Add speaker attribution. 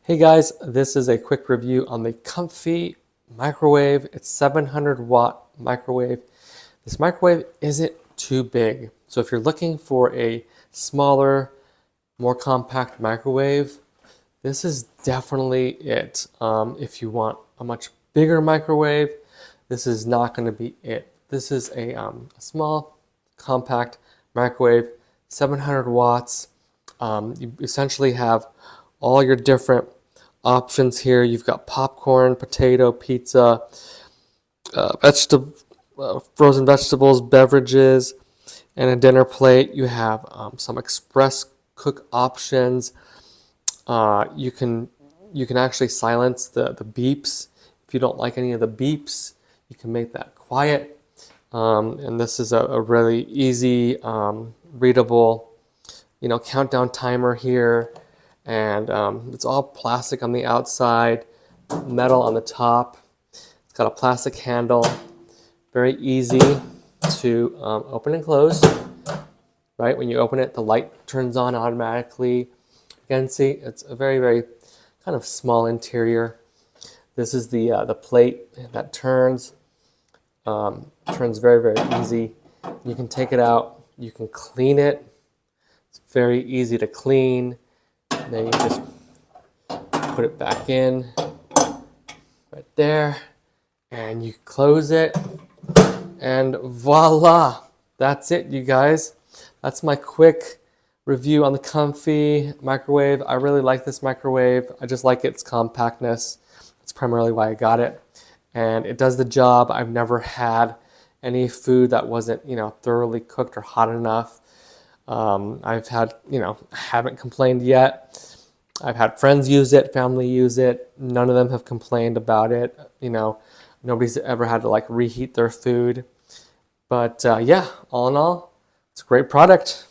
Speaker 1: Hey guys, this is a quick review on the COMFEE microwave. It's 700-watt microwave. This microwave isn't too big. So if you're looking for a smaller, more compact microwave, this is definitely it. If you want a much bigger microwave, this is not going to be it. This is a small, compact microwave, 700 watts. You essentially have all your different options here. You've got popcorn, potato, pizza, frozen vegetables, beverages, and a dinner plate. You have some express cook options. You can actually silence the beeps. If you don't like any of the beeps, you can make that quiet. And this is a really easy, readable, countdown timer here. And it's all plastic on the outside, metal on the top. It's got a plastic handle, very easy to open and close. Right, when you open it, the light turns on automatically. You can see it's a very, very kind of small interior. This is the plate that turns very, very easy. You can take it out, you can clean it. It's very easy to clean. Then you just put it back in right there, and you close it, and voila, that's it, you guys. That's my quick review on the COMFEE microwave. I really like this microwave. I just like its compactness. That's primarily why I got it, and it does the job. I've never had any food that wasn't thoroughly cooked or hot enough. I've had, haven't complained yet. I've had friends use it, family use it. None of them have complained about it. Nobody's ever had to reheat their food. But yeah, all in all, it's a great product.